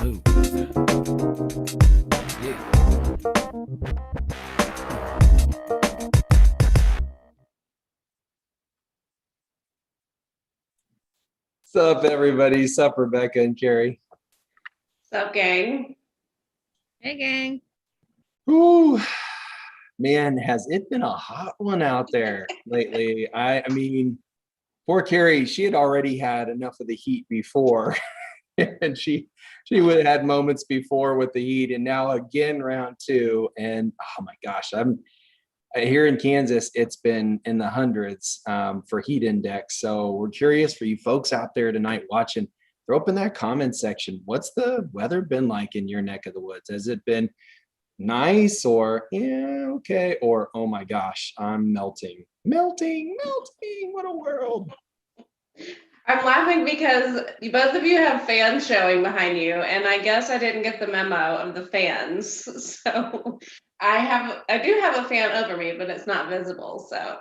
Move. Yeah. What's up, everybody? Sup, Rebecca and Carrie. What's up, gang? Hey, gang. Ooh, man, has it been a hot one out there lately? I mean, poor Carrie, she had already had enough of the heat before, and she would have had moments before with the heat, and now again round two. And oh my gosh, I'm here in Kansas. It's been in the hundreds for heat index. So we're curious for you folks out there tonight watching. Throw up in that comment section. What's the weather been like in your neck of the woods? Has it been nice, or yeah, okay, or oh my gosh, I'm melting. What a world. I'm laughing because both of you have fans showing behind you, and I guess I didn't get the memo of the fans. So I do have a fan over me, but it's not visible. So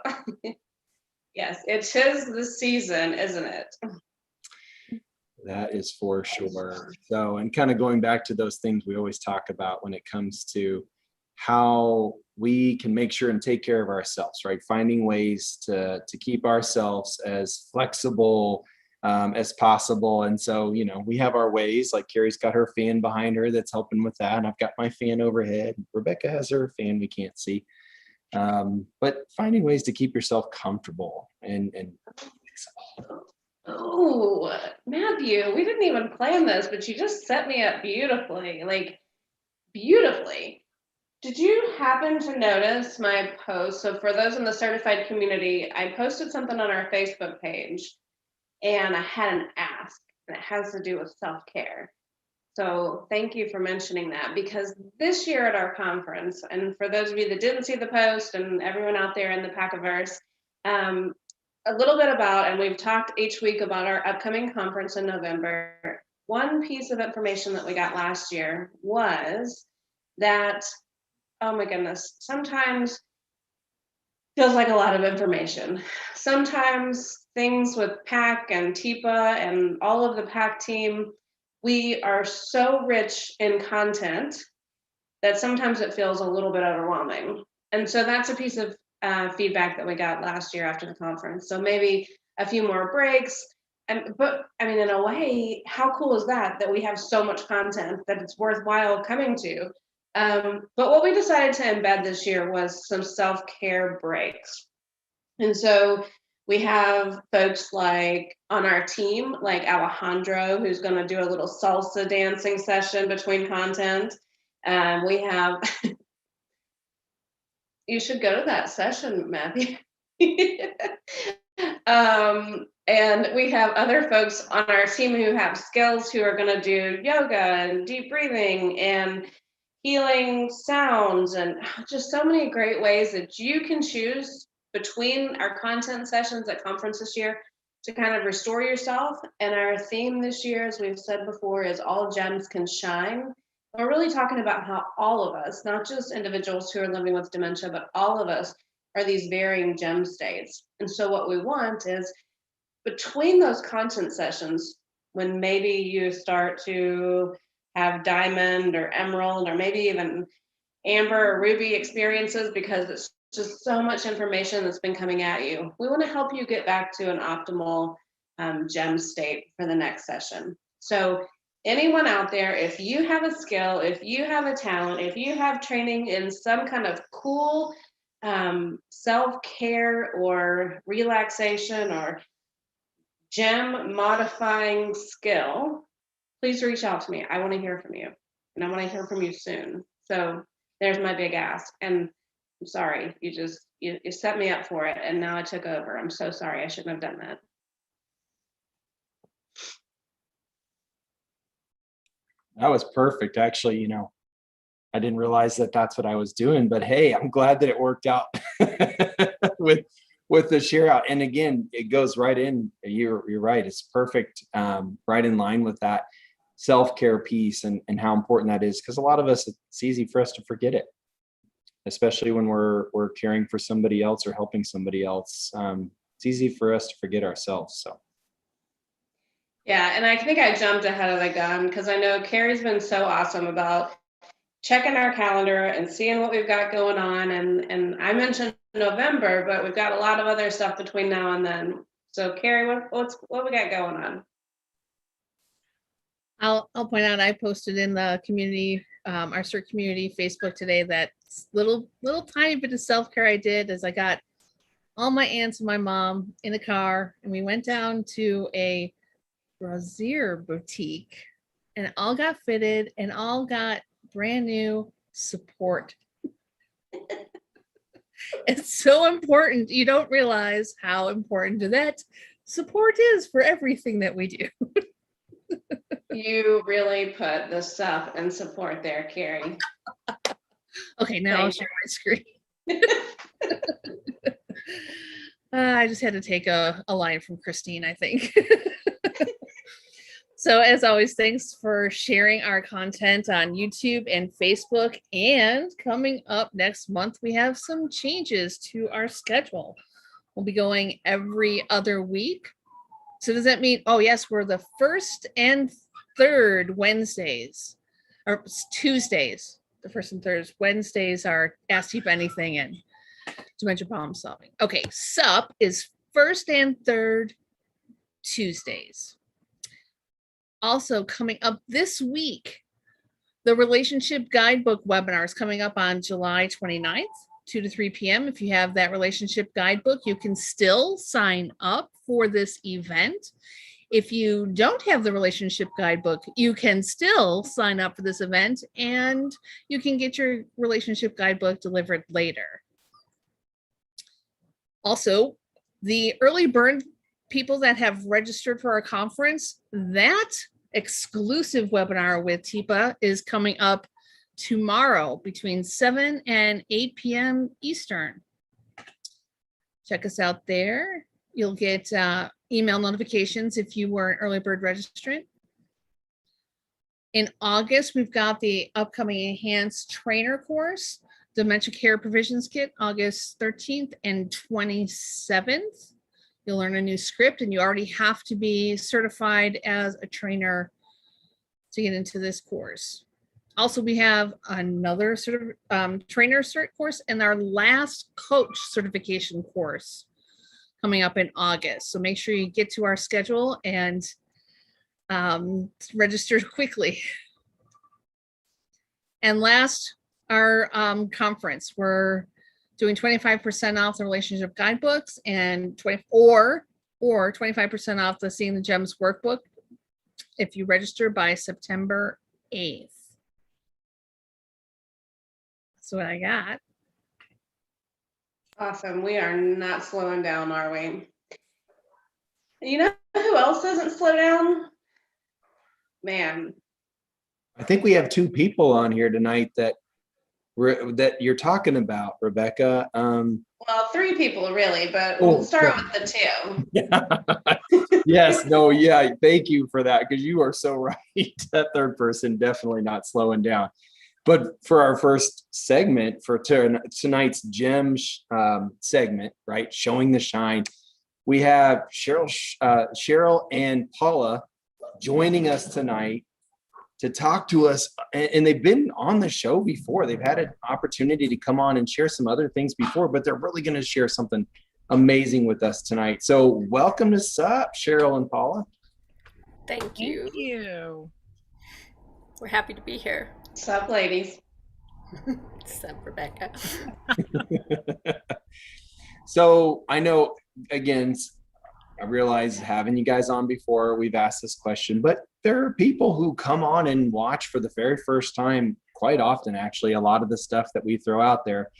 yes, it is the season, isn't it? That is for sure. So, and kind of going back to those things we always talk about when it comes to how we can make sure and take care of ourselves, right? Finding ways to keep ourselves as flexible as possible. And so, you know, we have our ways. Like Carrie's got her fan behind her that's helping with that, and I've got my fan overhead. Rebecca has her fan we can't see. But finding ways to keep yourself comfortable and flexible. Oh, Matthew, we didn't even plan this, but you just set me up beautifully, like beautifully. Did you happen to notice my post? So for those in the certified community, I posted something on our Facebook page and I had an ask, and it has to do with self-care. So thank you for mentioning that, because this year at our conference, and for those of you that didn't see the post and everyone out there in the Packiverse, a little bit about, and we've talked each week about our upcoming conference in November. One piece of information that we got last year was that, oh my goodness, sometimes feels like a lot of information. Sometimes things with PAC and TIPA and all of the PAC team, we are so rich in content that sometimes it feels a little bit overwhelming. And so that's a piece of feedback that we got last year after the conference. So maybe a few more breaks. But I mean, in a way, how cool is that we have so much content that it's worthwhile coming to? But what we decided to embed this year was some self-care breaks. And so we have folks like on our team, like Alejandro, who's going to do a little salsa dancing session between content. We have, you should go to that session, Matthew. And we have other folks on our team who have skills who are going to do yoga and deep breathing and healing sounds, and just so many great ways that you can choose between our content sessions at conference this year to kind of restore yourself. And our theme this year, as we've said before, is all gems can shine. We're really talking about how all of us, not just individuals who are living with dementia, but all of us are these varying gem states. And so what we want is between those content sessions, when maybe you start to have diamond or emerald or maybe even amber or ruby experiences, because it's just so much information that's been coming at you, we want to help you get back to an optimal gem state for the next session. So anyone out there, if you have a skill, if you have a talent, if you have training in some kind of cool self-care or relaxation or gem modifying skill, please reach out to me. I want to hear from you, and I want to hear from you soon. So there's my big ask. And I'm sorry, you set me up for it, and now I took over. I'm so sorry. I shouldn't have done that. That was perfect. Actually, you know, I didn't realize that that's what I was doing, but hey, I'm glad that it worked out with the share out. And again, it goes right in. You're right. It's perfect, right in line with that self-care piece and how important that is. Because a lot of us, it's easy for us to forget it, especially when we're caring for somebody else or helping somebody else. It's easy for us to forget ourselves. So. Yeah, and I think I jumped ahead of the gun because I know Carrie's been so awesome about checking our calendar and seeing what we've got going on. And I mentioned November, but we've got a lot of other stuff between now and then. So Carrie, what we got going on? I'll point out I posted in the community, our CERT community Facebook today, that little tiny bit of self-care I did as I got all my aunts and my mom in a car, and we went down to a brassiere boutique, and all got fitted and all got brand new support. It's so important. You don't realize how important that support is for everything that we do. You really put the stuff and support there, Carrie. Okay, now I'll share my screen. I just had to take a line from Christine, I think. So as always, thanks for sharing our content on YouTube and Facebook. And coming up next month, we have some changes to our schedule. We'll be going every other week. So does that mean, oh yes, we're the first and third Wednesdays, or Tuesdays. The first and third Wednesdays are Ask Deep Anything and Dementia Problem Solving. Okay, SUP is first and third Tuesdays. Also coming up this week, the Relationship Guidebook webinar is coming up on July 29th, 2 to 3 p.m. If you have that relationship guidebook, you can still sign up for this event. If you don't have the relationship guidebook, you can still sign up for this event and you can get your relationship guidebook delivered later. Also, the early bird people that have registered for our conference, that exclusive webinar with Teepa is coming up tomorrow between 7 and 8 p.m. Eastern. Check us out there. You'll get email notifications if you were an early bird registrant. In August, we've got the upcoming enhanced trainer course, Dementia Care Provisions Kit, August 13th and 27th. You'll learn a new script, and you already have to be certified as a trainer to get into this course. Also, we have another trainer cert course and our last coach certification course coming up in August. So make sure you get to our schedule and register quickly. And last, our conference. We're doing 25% off the relationship guidebooks and 25% off the Seeing the Gems workbook if you register by September 8th. That's what I got. Awesome. We are not slowing down, are we? You know who else doesn't slow down? Man. I think we have two people on here tonight that you're talking about, Rebecca. Well, three people really, but we'll start with the two. Yes, no, yeah, thank you for that, because you are so right. That third person definitely not slowing down. But for our first segment, for tonight's Gems segment, right, Showing the Shine, we have Cheryl and Paula joining us tonight to talk to us, and they've been on the show before. They've had an opportunity to come on and share some other things before, but they're really going to share something amazing with us tonight. So welcome to SUP, Cheryl and Paula. Thank you. Thank you. We're happy to be here. Sup, ladies? Sup, Rebecca. So I know, again, I realize having you guys on before, we've asked this question, but there are people who come on and watch for the very first time quite often, actually, a lot of the stuff that we throw out there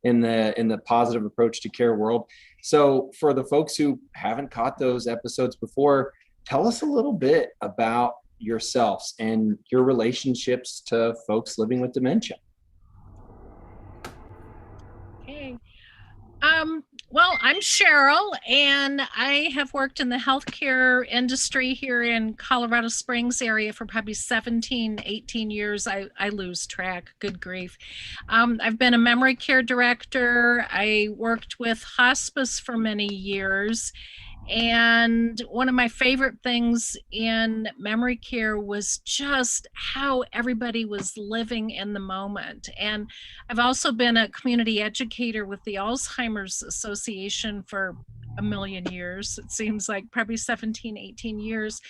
in the positive approach to care world. So for the folks who haven't caught those episodes before, tell us a little bit about yourselves and your relationships to folks living with dementia. Okay. Well, I'm Cheryl, and I have worked in the healthcare industry here in Colorado Springs area for probably 17, 18 years. I lose track, good grief. I've been a memory care director. I worked with hospice for many years, And one of my favorite things in memory care was just how everybody was living in the moment. And I've also been a community educator with the Alzheimer's Association for a million years. It seems like probably 17, 18 years.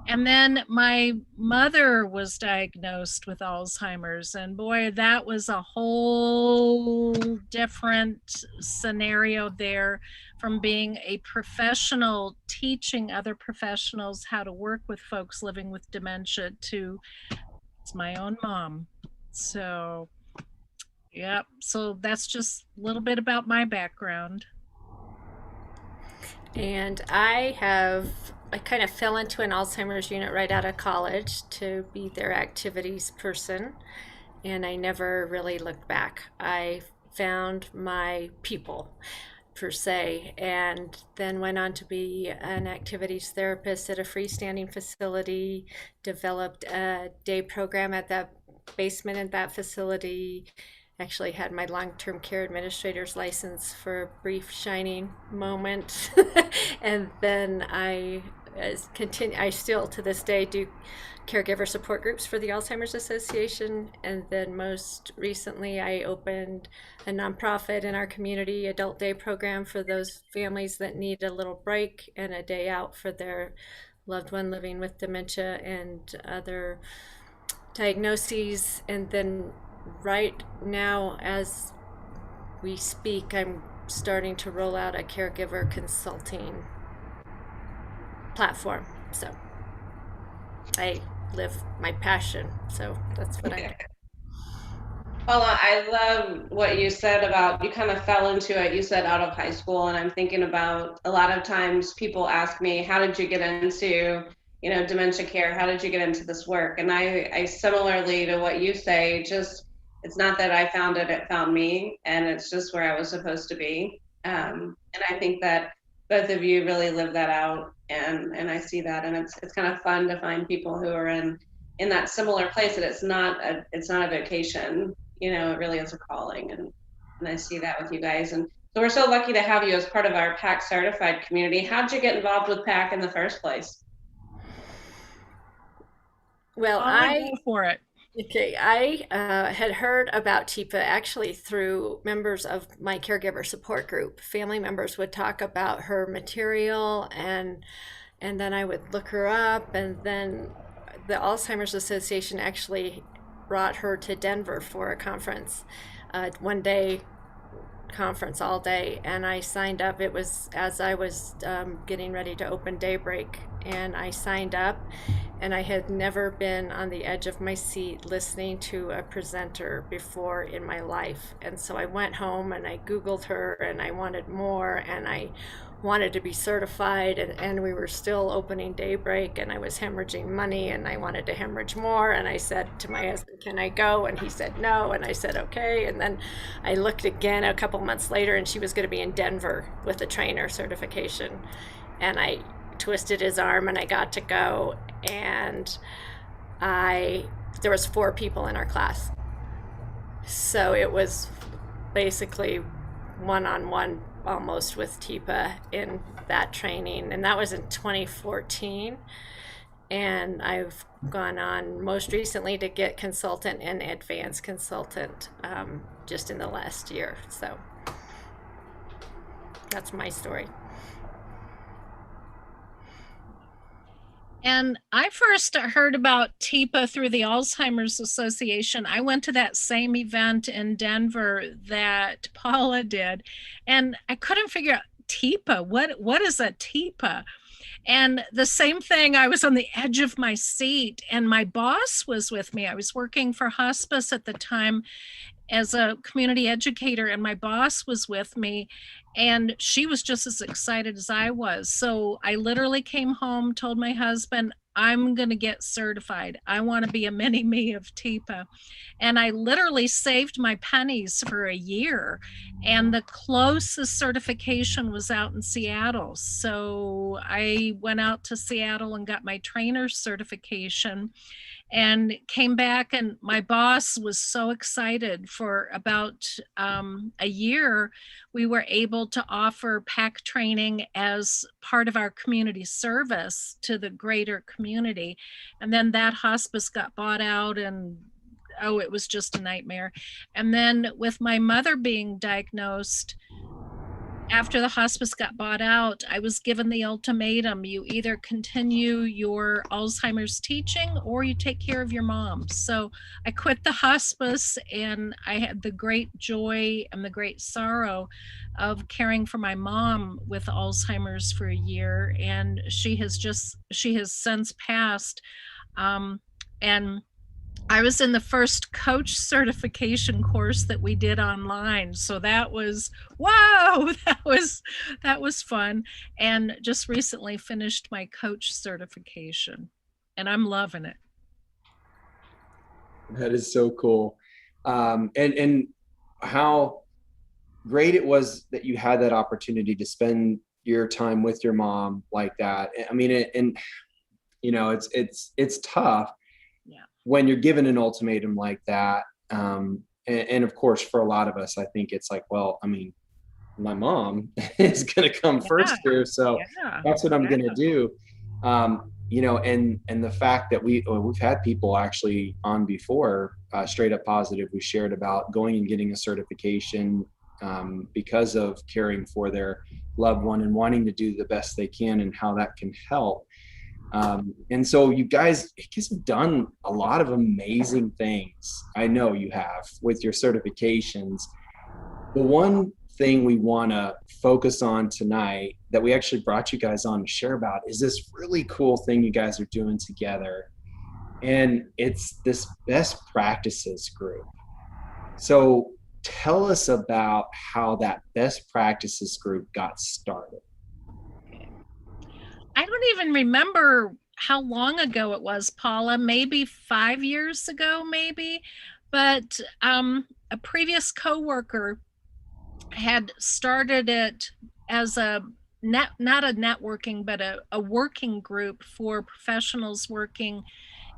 And then my mother was diagnosed with Alzheimer's, and boy, that was a whole different scenario there, from being a professional teaching other professionals how to work with folks living with dementia to it's my own mom. So, yep. So that's just a little bit about my background. And I kind of fell into an Alzheimer's unit right out of college to be their activities person. And I never really looked back. I found my people, per se, and then went on to be an activities therapist at a freestanding facility, developed a day program at that basement in that facility, actually had my long-term care administrator's license for a brief shining moment. And then I still to this day do caregiver support groups for the Alzheimer's Association. And then most recently, I opened a nonprofit in our community adult day program for those families that need a little break and a day out for their loved one living with dementia and other diagnoses. And then right now, as we speak, I'm starting to roll out a caregiver consulting platform. So I live my passion. So that's what I do. Well, I love what you said about you kind of fell into it. You said out of high school, and I'm thinking about a lot of times people ask me, how did you get into, dementia care? How did you get into this work? And I similarly to what you say, just it's not that I found it, it found me, and it's just where I was supposed to be. And I think that both of you really live that out, and I see that, and it's kind of fun to find people who are in that similar place, that it's not a vocation, it really is a calling, and I see that with you guys. And so we're so lucky to have you as part of our PAC certified community. How'd you get involved with PAC in the first place? Well, Go for it. Okay, I had heard about TIPA actually through members of my caregiver support group. Family members would talk about her material, and then I would look her up, and then the Alzheimer's Association actually brought her to Denver for a conference, one day conference all day, and I signed up. It was as I was getting ready to open Daybreak, and I signed up, and I had never been on the edge of my seat listening to a presenter before in my life. And so I went home and I Googled her, and I wanted more, and I wanted to be certified, and we were still opening Daybreak, and I was hemorrhaging money, and I wanted to hemorrhage more. And I said to my husband, can I go? And he said no, and I said okay. And then I looked again a couple months later, and she was going to be in Denver with a trainer certification, and I twisted his arm, and I got to go. And there was 4 people in our class, so it was basically one-on-one almost with TIPA in that training, and that was in 2014. And I've gone on most recently to get consultant and advanced consultant just in the last year. So that's my story. And I first heard about TIPA through the Alzheimer's Association. I went to that same event in Denver that Paula did, and I couldn't figure out TIPA. What is a TIPA? And the same thing, I was on the edge of my seat, and my boss was with me. I was working for hospice at the time as a community educator, and my boss was with me, and she was just as excited as I was. So I literally came home, told my husband, I'm going to get certified. I want to be a mini me of TIPA. And I literally saved my pennies for a year. And the closest certification was out in Seattle. So I went out to Seattle and got my trainer's certification. and came back, and my boss was so excited. For about a year, we were able to offer PAC training as part of our community service to the greater community. And then that hospice got bought out, and oh, it was just a nightmare. And then with my mother being diagnosed, after the hospice got bought out, I was given the ultimatum: you either continue your Alzheimer's teaching or you take care of your mom. So I quit the hospice, and I had the great joy and the great sorrow of caring for my mom with Alzheimer's for a year. And she has since passed. And I was in the first coach certification course that we did online. So that was, whoa, that was fun. And just recently finished my coach certification, and I'm loving it. That is so cool. And how great it was that you had that opportunity to spend your time with your mom like that. I mean, it's tough. Yeah. When you're given an ultimatum like that. And of course, for a lot of us, I think it's like, well, I mean, my mom is going to come first here. So that's what I'm going to do. And the fact that we've had people actually on before, Straight Up Positive, who shared about going and getting a certification because of caring for their loved one and wanting to do the best they can and how that can help. And so you guys have done a lot of amazing things. I know you have with your certifications. The one thing we want to focus on tonight that we actually brought you guys on to share about is this really cool thing you guys are doing together. And it's this best practices group. So tell us about how that best practices group got started. I don't even remember how long ago it was, Paula, maybe 5 years ago, maybe. But a previous coworker had started it as not a networking, but a working group for professionals working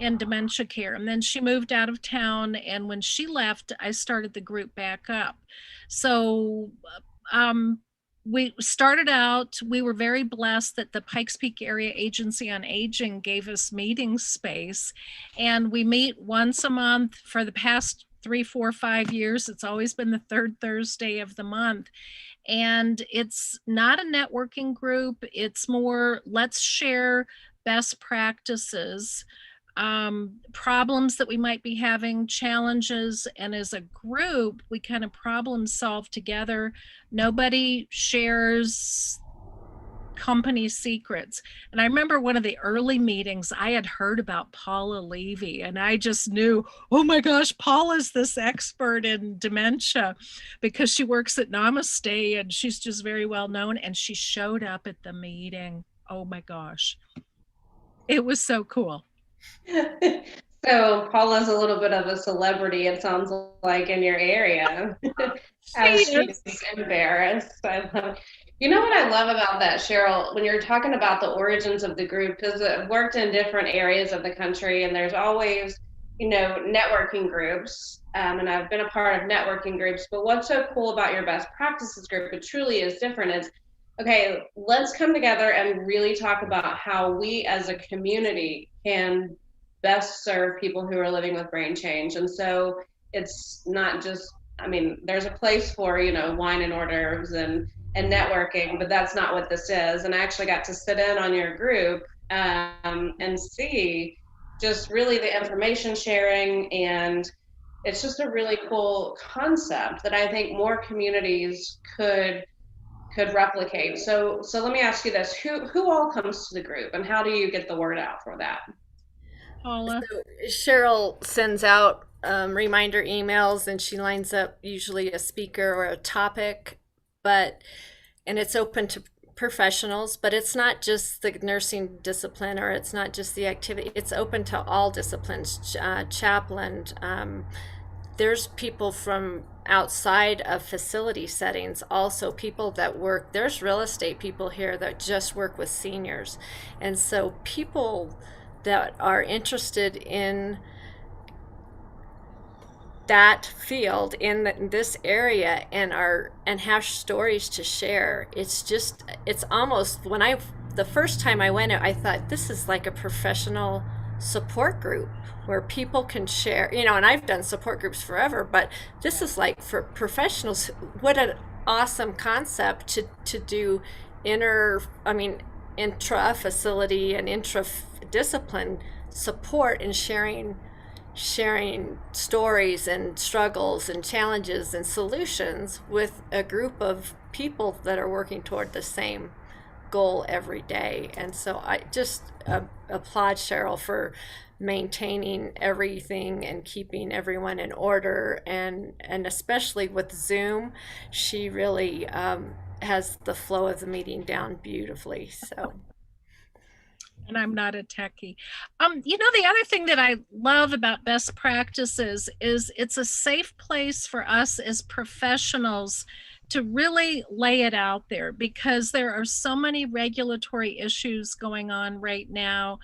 in dementia care. And then she moved out of town. And when she left, I started the group back up. So we started out, we were very blessed that the Pikes Peak Area Agency on Aging gave us meeting space, and we meet once a month for the past 3, 4, 5 years. It's always been the third Thursday of the month. And it's not a networking group. It's more, let's share best practices, problems that we might be having, challenges, and as a group we kind of problem solve together. Nobody shares company secrets. And I remember one of the early meetings, I had heard about Paula Levy, and I just knew, oh my gosh, Paula's this expert in dementia because she works at Namaste and she's just very well known. And she showed up at the meeting. Oh my gosh, it was so cool. So Paula's a little bit of a celebrity, it sounds like, in your area. As she's embarrassed. I love. You know what I love about that, Cheryl, when you're talking about the origins of the group, because I've worked in different areas of the country, and there's always, networking groups, and I've been a part of networking groups. But what's so cool about your best practices group, it truly is different, is, okay, let's come together and really talk about how we as a community can best serve people who are living with brain change. And so it's not just, there's a place for, wine and hors d'oeuvres and networking, but that's not what this is. And I actually got to sit in on your group and see just really the information sharing, and it's just a really cool concept that I think more communities could replicate. So let me ask you this: who all comes to the group, and how do you get the word out for that? Paula? So Cheryl sends out reminder emails, and she lines up usually a speaker or a topic, and it's open to professionals, but it's not just the nursing discipline, or it's not just the activity, it's open to all disciplines. Chaplain, there's people from outside of facility settings, also people that work, there's real estate people here that just work with seniors. And so people that are interested in that field in this area and have stories to share. It's almost when the first time I went, I thought this is like a professional support group where people can share, and I've done support groups forever, but this is like for professionals. What an awesome concept to do intra facility and intra discipline support and sharing stories and struggles and challenges and solutions with a group of people that are working toward the same goal every day. And so I just applaud Cheryl for maintaining everything and keeping everyone in order, and especially with Zoom, she really has the flow of the meeting down beautifully. So. And I'm not a techie. The other thing that I love about best practices is it's a safe place for us as professionals to really lay it out there, because there are so many regulatory issues going on right now.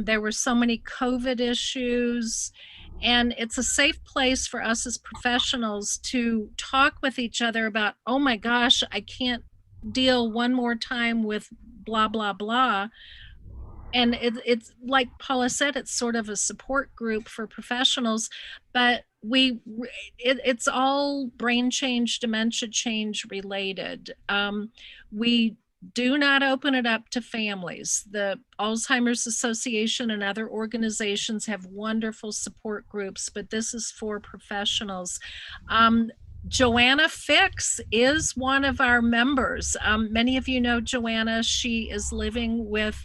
There were so many COVID issues, and it's a safe place for us as professionals to talk with each other about, oh my gosh, I can't deal one more time with blah, blah, blah. And it's like Paula said, it's sort of a support group for professionals, but it's all brain change, dementia change related. We do not open it up to families. The Alzheimer's Association and other organizations have wonderful support groups, but this is for professionals. Joanna Fix is one of our members. Many of you know Joanna. She is living with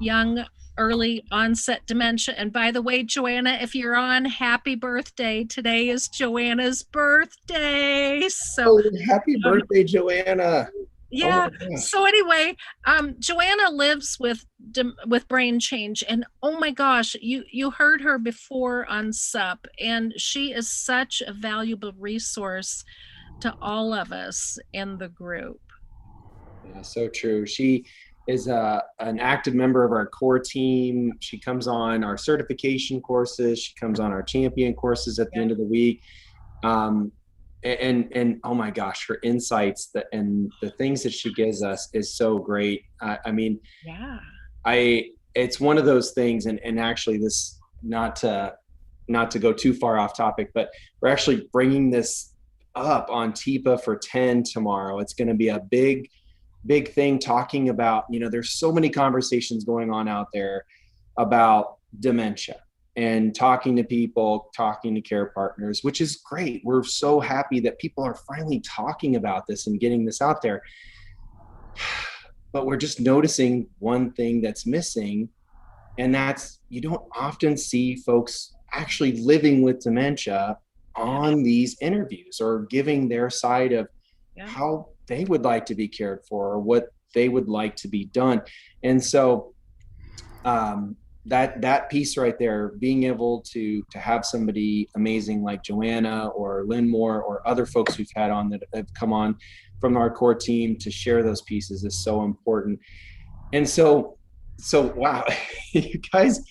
young early onset dementia. And by the way, Joanna, if you're on, happy birthday. Today is Joanna's birthday. So happy birthday, Joanna. Yeah. So anyway, Joanna lives with brain change, and oh my gosh, you heard her before on SUP, and she is such a valuable resource to all of us in the group. Yeah, so true. She is an active member of our core team. She comes on our certification courses. She comes on our champion courses at the end of the week. And oh my gosh, her insights and the things that she gives us is so great. It's one of those things, and actually this, not to go too far off topic, but we're actually bringing this up on TIPA for 10 tomorrow. It's going to be a big thing talking about, there's so many conversations going on out there about dementia and talking to people, talking to care partners, which is great. We're so happy that people are finally talking about this and getting this out there. But we're just noticing one thing that's missing, and that's you don't often see folks actually living with dementia on these interviews or giving their side of how they would like to be cared for or what they would like to be done. And so that piece right there, being able to have somebody amazing like Joanna or Lynn Moore or other folks we've had on that have come on from our core team to share those pieces is so important. And so wow, you guys,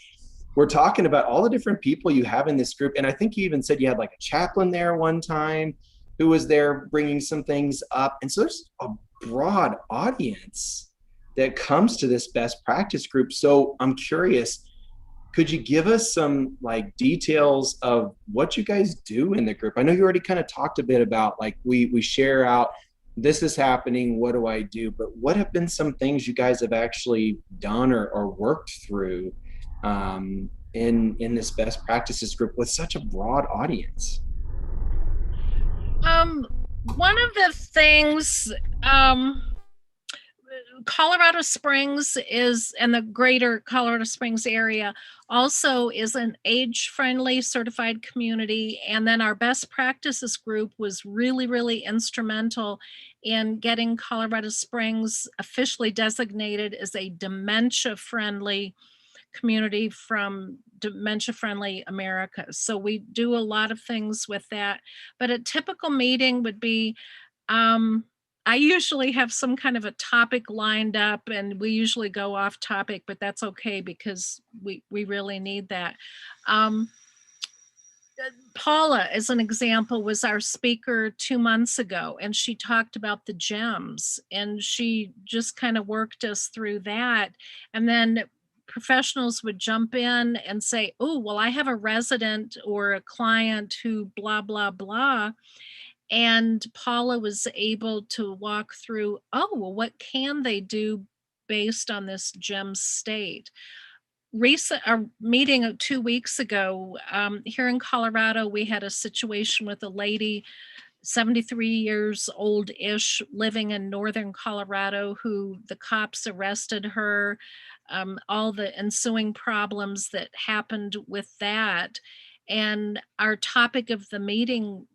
we're talking about all the different people you have in this group. And I think you even said you had like a chaplain there one time who was there bringing some things up. And so there's a broad audience that comes to this best practice group. So I'm curious, could you give us some like details of what you guys do in the group? I know you already kind of talked a bit about like we share out, this is happening, what do I do? But what have been some things you guys have actually done or worked through in this best practices group with such a broad audience? One of the things, Colorado Springs is, and the greater Colorado Springs area also is an age-friendly certified community. And then our best practices group was really, really instrumental in getting Colorado Springs officially designated as a dementia-friendly community from Dementia Friendly America. So we do a lot of things with that. But a typical meeting would be I usually have some kind of a topic lined up, and we usually go off topic, but that's okay because we really need that. Um, Paula, as an example, was our speaker 2 months ago, and she talked about the gems, and she just kind of worked us through that. And then professionals would jump in and say, oh, well, I have a resident or a client who blah, blah, blah. And Paula was able to walk through, oh, well, what can they do based on this gem state? Recent a meeting 2 weeks ago, here in Colorado, we had a situation with a lady, 73 years old-ish, living in northern Colorado, who the cops arrested her, all the ensuing problems that happened with that. And our topic of the meeting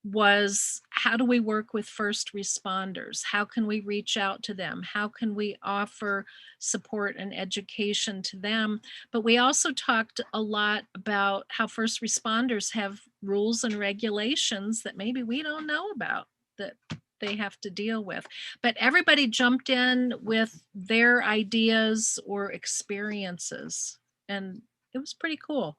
was, how do we work with first responders? How can we reach out to them? How can we offer support and education to them? But we also talked a lot about how first responders have rules and regulations that maybe we don't know about, that they have to deal with. But everybody jumped in with their ideas or experiences, and it was pretty cool.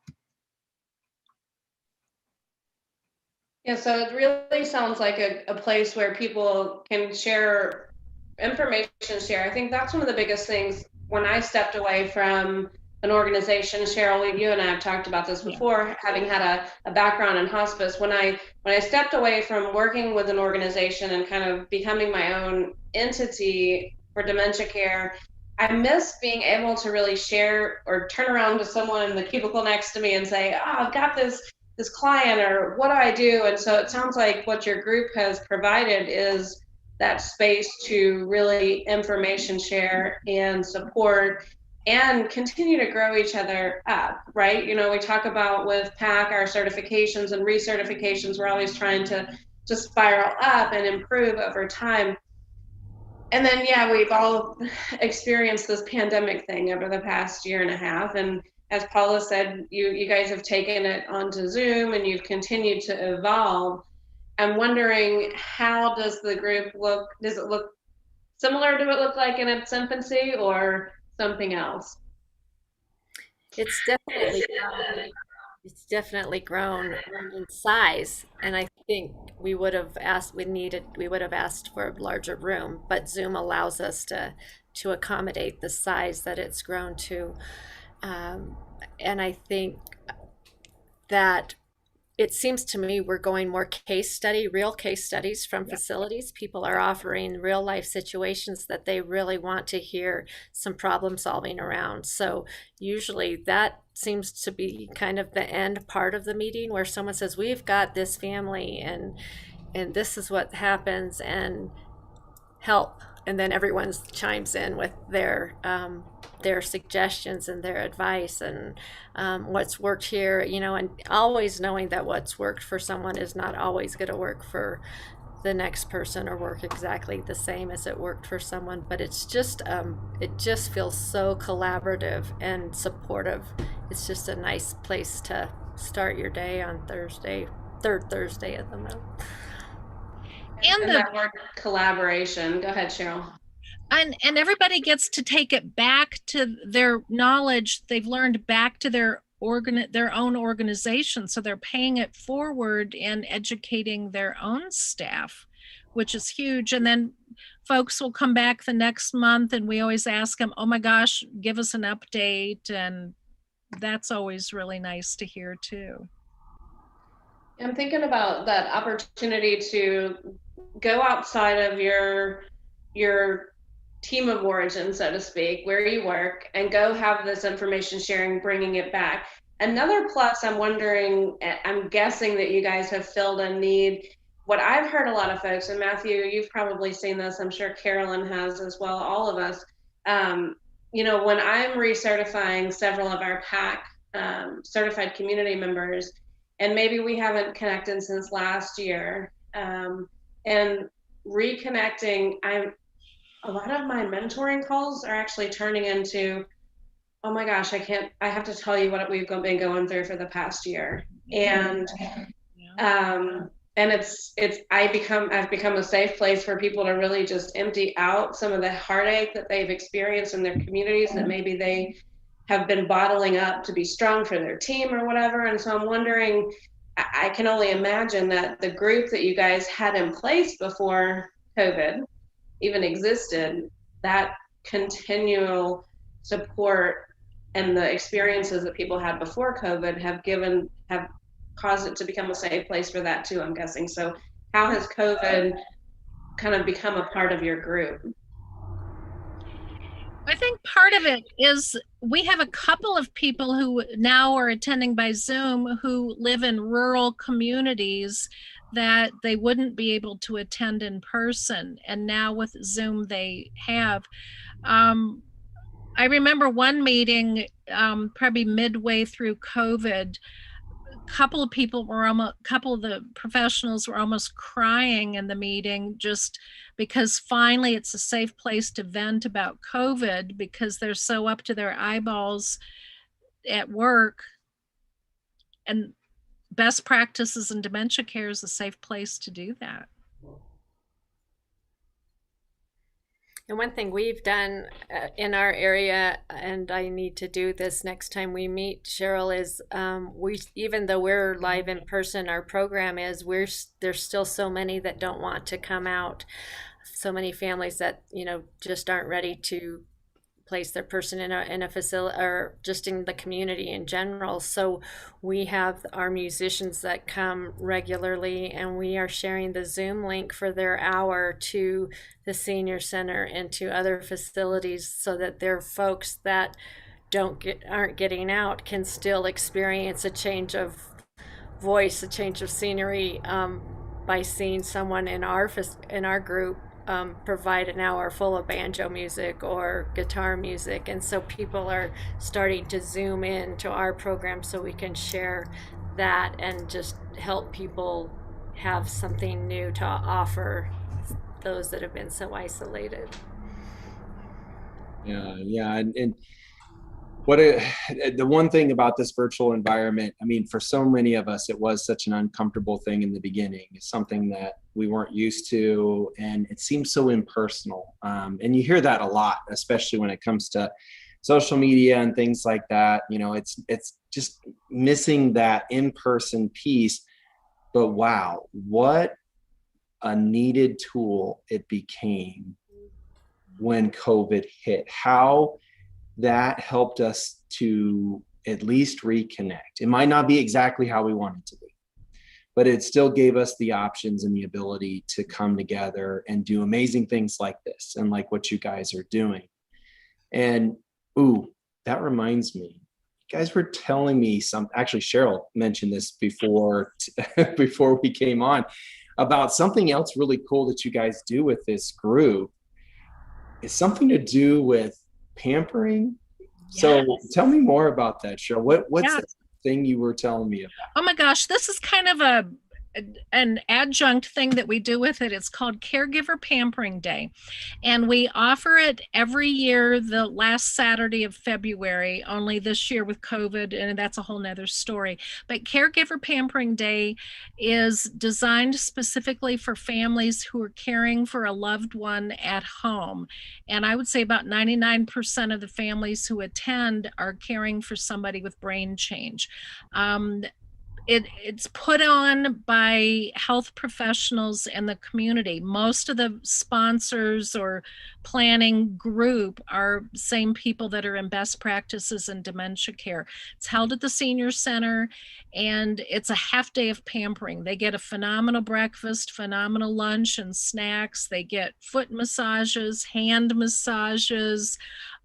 Yeah, so it really sounds like a place where people can share information, share. I think that's one of the biggest things when I stepped away from an organization. Cheryl, you and I have talked about this before, having had a background in hospice. When I stepped away from working with an organization and kind of becoming my own entity for dementia care, I miss being able to really share or turn around to someone in the cubicle next to me and say, oh, I've got this client, or what do I do? And so it sounds like what your group has provided is that space to really information share and support and continue to grow each other up, right? You know, we talk about with PAC, our certifications and recertifications, we're always trying to spiral up and improve over time. And then, yeah, we've all experienced this pandemic thing over the past year and a half. And as Paula said, you guys have taken it onto Zoom and you've continued to evolve. I'm wondering, how does the group look? Does it look similar to what it looked like in its infancy, or something else? It's definitely grown in size, and I think we would have asked for a larger room, but Zoom allows us to accommodate the size that it's grown to. And I think that it seems to me we're going more real case studies from facilities. People are offering real life situations that they really want to hear some problem solving around. So usually that seems to be kind of the end part of the meeting, where someone says, we've got this family and this is what happens, and help. And then everyone chimes in with their suggestions and their advice, and what's worked here, and always knowing that what's worked for someone is not always going to work for the next person or work exactly the same as it worked for someone. But it's just it just feels so collaborative and supportive. It's just a nice place to start your day on third Thursday of the month. And that word collaboration. Go ahead, Cheryl. And everybody gets to take it back to their knowledge they've learned back to their own organization. So they're paying it forward and educating their own staff, which is huge. And then folks will come back the next month, and we always ask them, oh my gosh, give us an update. And that's always really nice to hear too. I'm thinking about that opportunity to go outside of your team of origin, so to speak, where you work, and go have this information sharing, bringing it back. Another plus, I'm guessing that you guys have filled a need. What I've heard a lot of folks, and Matthew, you've probably seen this, I'm sure Carolyn has as well, all of us, when I'm recertifying several of our PAC certified community members, and maybe we haven't connected since last year, and reconnecting, a lot of my mentoring calls are actually turning into, oh my gosh, I have to tell you what we've been going through for the past year. And and I've become a safe place for people to really just empty out some of the heartache that they've experienced in their communities that maybe they have been bottling up to be strong for their team or whatever. And so I'm wondering, I can only imagine that the group that you guys had in place before COVID even existed, that continual support and the experiences that people had before COVID have caused it to become a safe place for that too, I'm guessing. So how has COVID kind of become a part of your group? I think part of it is we have a couple of people who now are attending by Zoom who live in rural communities that they wouldn't be able to attend in person. And now with Zoom, they have. I remember one meeting, probably midway through COVID, couple of the professionals were almost crying in the meeting, just because finally it's a safe place to vent about COVID, because they're so up to their eyeballs at work, and best practices in dementia care is a safe place to do that. And one thing we've done in our area, and I need to do this next time we meet, Cheryl, is even though we're live in person, our program is, there's still so many that don't want to come out, so many families that just aren't ready to place their person in a facility or just in the community in general. So we have our musicians that come regularly, and we are sharing the Zoom link for their hour to the senior center and to other facilities, so that their folks that aren't getting out can still experience a change of voice, a change of scenery, by seeing someone in our group provide an hour full of banjo music or guitar music. And so people are starting to Zoom in to our program so we can share that and just help people have something new to offer those that have been so isolated. Yeah. And the one thing about this virtual environment, I mean, for so many of us, it was such an uncomfortable thing in the beginning. It's something that we weren't used to, and it seems so impersonal. And you hear that a lot, especially when it comes to social media and things like that. It's just missing that in-person piece. But wow, what a needed tool it became when COVID hit. How that helped us to at least reconnect. It might not be exactly how we want it to be, but it still gave us the options and the ability to come together and do amazing things like this and like what you guys are doing. And that reminds me, you guys were telling me actually Cheryl mentioned this before before we came on, about something else really cool that you guys do with this group. It's something to do with pampering. Yes. So tell me more about that, Cheryl. What's Yeah. the thing you were telling me about? Oh my gosh, this is kind of an adjunct thing that we do with it. It's called Caregiver Pampering Day. And we offer it every year, the last Saturday of February, only this year with COVID, and that's a whole nother story. But Caregiver Pampering Day is designed specifically for families who are caring for a loved one at home. And I would say about 99% of the families who attend are caring for somebody with brain change. It's put on by health professionals in the community. Most of the sponsors or planning group are same people that are in best practices in dementia care. It's held at the senior center, and it's a half day of pampering. They get a phenomenal breakfast, phenomenal lunch and snacks. They get foot massages, hand massages,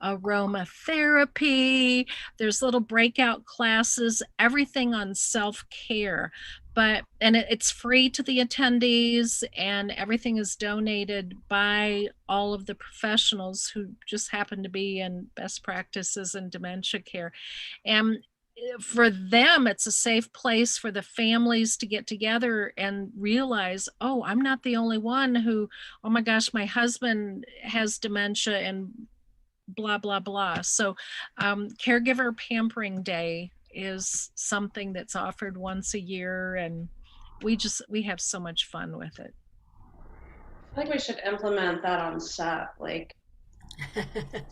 aromatherapy. There's little breakout classes, everything on self-care. And it's free to the attendees, and everything is donated by all of the professionals who just happen to be in best practices in dementia care. And for them, it's a safe place for the families to get together and realize, oh, I'm not the only one who, oh my gosh, my husband has dementia and blah, blah, blah. So Caregiver Pampering Day is something that's offered once a year, and we have so much fun with it. I feel like we should implement that on SUP, like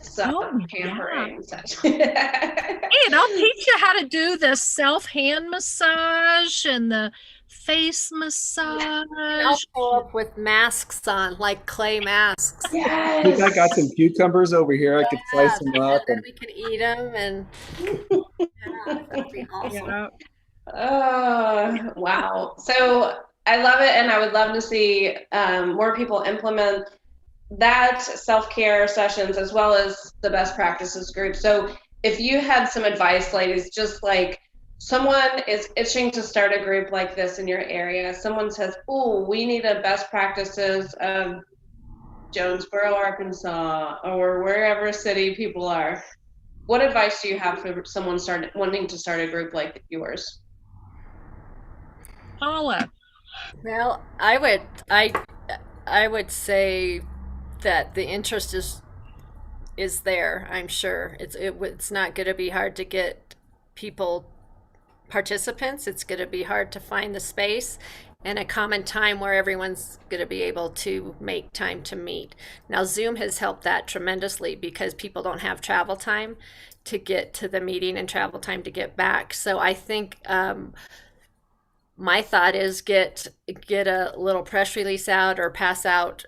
SUP Oh, pampering session. Hey, and I'll teach you how to do the self-hand massage and the face I'll massage. show up with masks on, like clay masks. I think I got some cucumbers over here. I could slice them up. And then we can eat them, and yeah, that'd be awesome. Yeah. Wow. So I love it, and I would love to see more people implement that self-care sessions as well as the best practices group. So if you had some advice, ladies, just like someone is itching to start a group like this in your area, someone says, oh, we need a best practices of Jonesboro, Arkansas, or wherever city people are. What advice do you have for someone wanting to start a group like yours? Paula. Well, I would say that the interest is there. I'm sure it's not going to be hard to get people participants. It's going to be hard to find the space and a common time where everyone's going to be able to make time to meet. Now, Zoom has helped that tremendously because people don't have travel time to get to the meeting and travel time to get back. So I think my thought is get a little press release out or pass out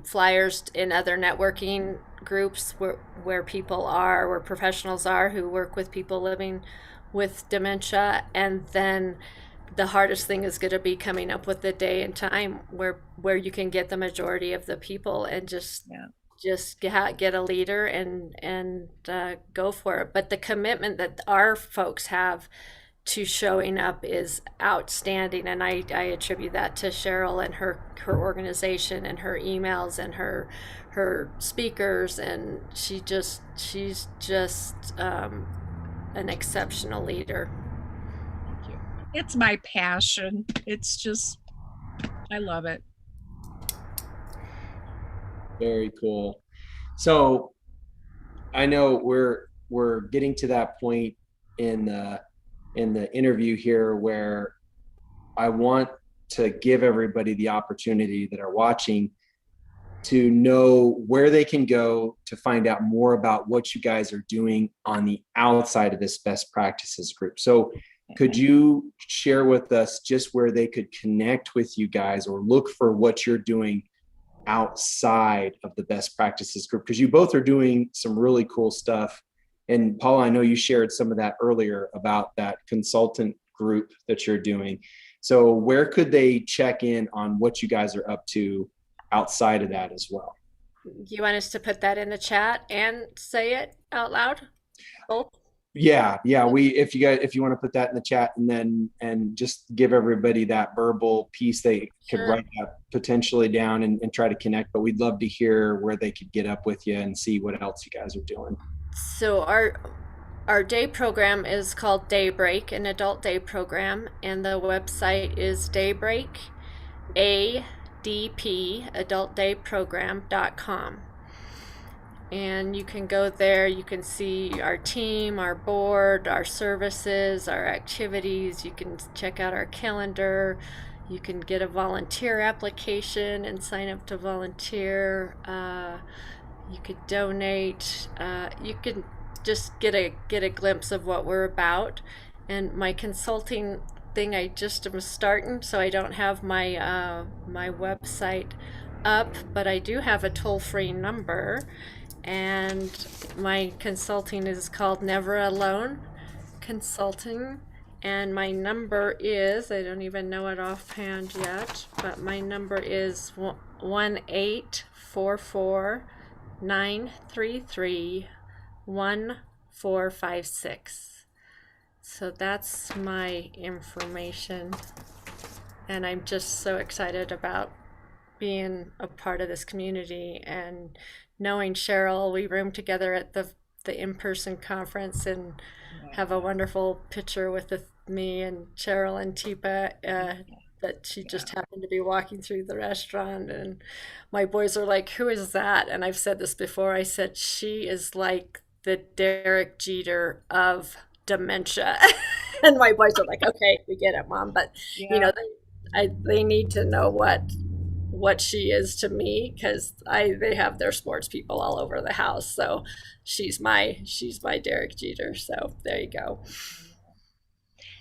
flyers in other networking groups where people are, where professionals are who work with people living with dementia. And then the hardest thing is going to be coming up with the day and time where you can get the majority of the people and just get a leader and go for it. But the commitment that our folks have to showing up is outstanding, and I attribute that to Cheryl and her organization and her emails and her speakers, and she's just an exceptional leader. Thank you. It's my passion. It's just, I love it. Very cool. So I know we're getting to that point in the interview here where I want to give everybody the opportunity that are watching to know where they can go to find out more about what you guys are doing on the outside of this best practices group. So could you share with us just where they could connect with you guys or look for what you're doing outside of the best practices group? Because you both are doing some really cool stuff. And Paula, I know you shared some of that earlier about that consultant group that you're doing. So where could they check in on what you guys are up to outside of that as well? You want us to put that in the chat and say it out loud? Both? Yeah. If you want to put that in the chat and just give everybody that verbal piece, they could write that potentially down and try to connect. But we'd love to hear where they could get up with you and see what else you guys are doing. So our day program is called Daybreak, an adult day program, and the website is Daybreak, adpadultdayprogram.com. And you can go there, you can see our team, our board, our services, our activities. You can check out our calendar. You can get a volunteer application and sign up to volunteer. You could donate. You can just get a glimpse of what we're about. And my consulting thing, I just am starting, so I don't have my my website up, but I do have a toll-free number, and my consulting is called Never Alone Consulting, and my number is, I don't even know it offhand yet, but my number is 1-844-933-1456. So that's my information, and I'm just so excited about being a part of this community and knowing Cheryl. We roomed together at the in-person conference and have a wonderful picture with me and Cheryl and Tipa that she just happened to be walking through the restaurant, and my boys are like, who is that? And I've said this before, I said she is like the Derek Jeter of dementia. And my boys are like, okay, we get it, Mom. But you know, they need to know what she is to me, because they have their sports people all over the house. So she's my Derek Jeter. So there you go.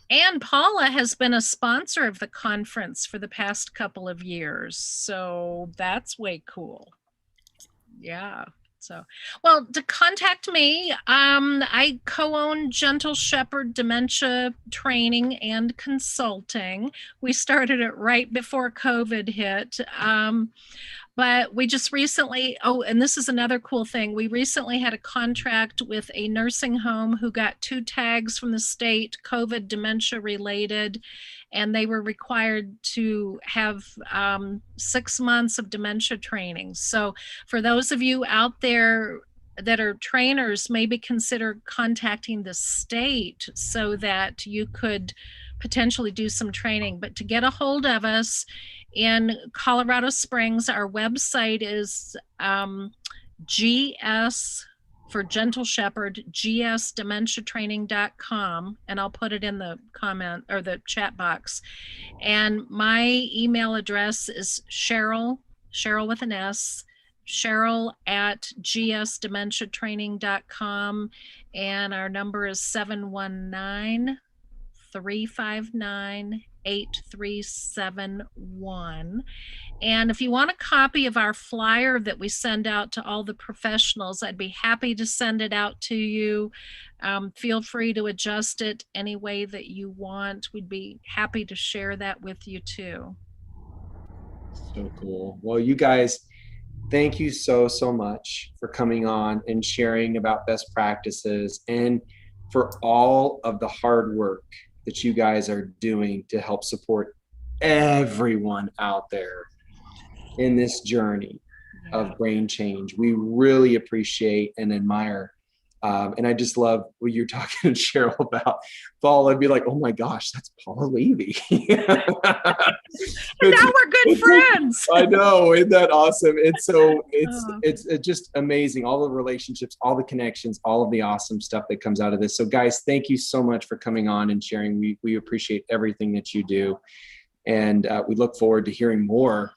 And Paula has been a sponsor of the conference for the past couple of years. So that's way cool. Yeah. So, well, to contact me, I co-own Gentle Shepherd Dementia Training and Consulting. We started it right before COVID hit. But we just recently, and this is another cool thing. We recently had a contract with a nursing home who got 2 tags from the state, COVID dementia related, and they were required to have 6 months of dementia training. So for those of you out there that are trainers, maybe consider contacting the state so that you could potentially do some training. But to get a hold of us in Colorado Springs, our website is GS for Gentle Shepherd, gsdementiatraining.com, and I'll put it in the comment or the chat box. And my email address is Cheryl with an S, Cheryl at gsdementiatraining.com, and our number is 719-359-8371. And if you want a copy of our flyer that we send out to all the professionals, I'd be happy to send it out to you. Feel free to adjust it any way that you want. We'd be happy to share that with you too. So cool. Well, you guys, thank you so much for coming on and sharing about best practices, and for all of the hard work that you guys are doing to help support everyone out there in this journey of brain change. We really appreciate and admire. And I just love what you're talking to Cheryl about. Paula, I'd be like, oh my gosh, that's Paula Levy. Now we're good friends. I know, isn't that awesome? It's so it's just amazing. All the relationships, all the connections, all of the awesome stuff that comes out of this. So guys, thank you so much for coming on and sharing. We appreciate everything that you do. And we look forward to hearing more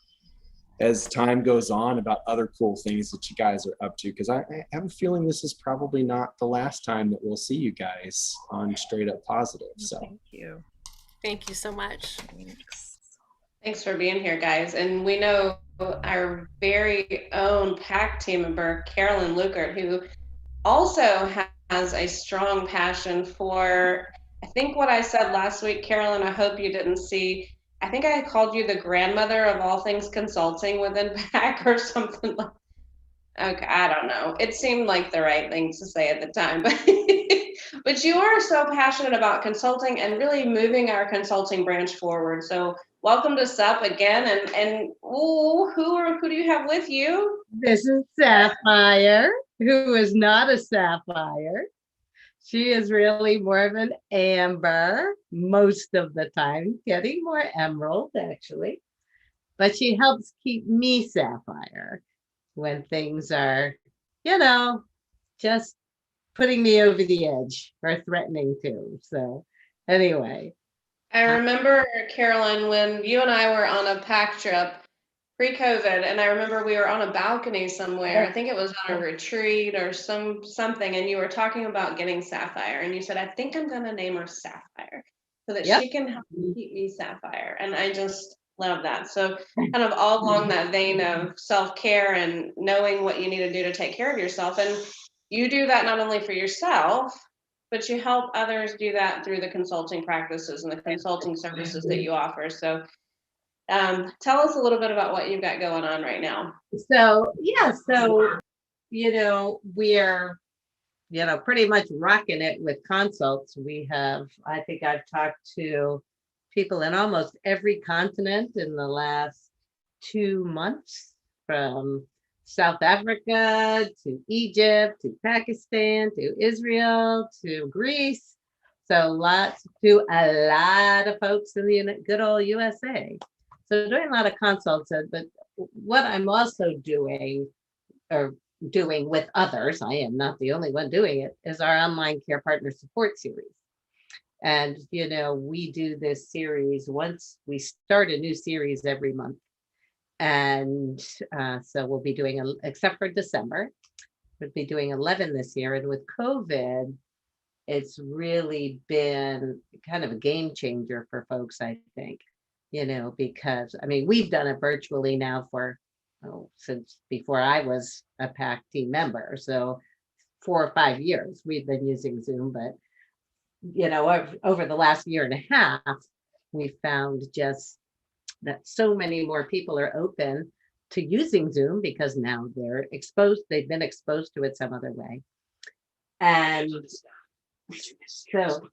as time goes on about other cool things that you guys are up to, because I have a feeling this is probably not the last time that we'll see you guys on Straight Up Positive. So thank you so much. Thanks for being here, guys. And we know our very own PAC team member, Carolyn Lukert, who also has a strong passion for, I think what I said last week, Carolyn, I hope you didn't see, I think I called you the grandmother of all things consulting within PAC or something like that. Okay, I don't know. It seemed like the right thing to say at the time, but you are so passionate about consulting and really moving our consulting branch forward. So welcome to SUP again. And who do you have with you? This is Sapphire, who is not a sapphire. She is really more of an amber most of the time, getting more emerald actually, but she helps keep me sapphire when things are, just putting me over the edge or threatening to. So anyway. I remember, Carolyn, when you and I were on a PAC trip pre-COVID, and I remember we were on a balcony somewhere. I think it was on a retreat or something, and you were talking about getting Sapphire, and you said, I think I'm going to name her Sapphire so that she can help keep me Sapphire. And I just love that. So kind of all along that vein of self-care and knowing what you need to do to take care of yourself. And you do that not only for yourself, but you help others do that through the consulting practices and the consulting services that you offer. So tell us a little bit about what you've got going on right now. So we're pretty much rocking it with consults. We have, I think I've talked to people in almost every continent in the last 2 months, from South Africa to Egypt to Pakistan to Israel to Greece. So a lot of folks in the good old USA. So doing a lot of consults, but what I'm also doing with others, I am not the only one doing it, is our online care partner support series. And, we do this series once we start a new series every month. And so we'll be doing, except for December, we'll be doing 11 this year. And with COVID, it's really been kind of a game changer for folks, I think, because we've done it virtually now for, since before I was a PAC team member. So 4 or 5 years we've been using Zoom, but over the last year and a half, we found just that so many more people are open to using Zoom because now they've been exposed to it some other way. And so,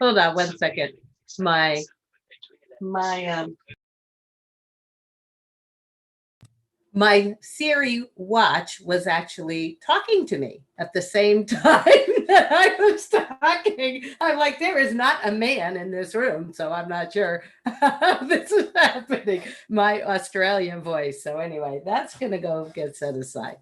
hold on one second. My Siri watch was actually talking to me at the same time that I was talking. I'm like, there is not a man in this room, so I'm not sure how this is happening. My Australian voice. So anyway, that's going to go get set aside.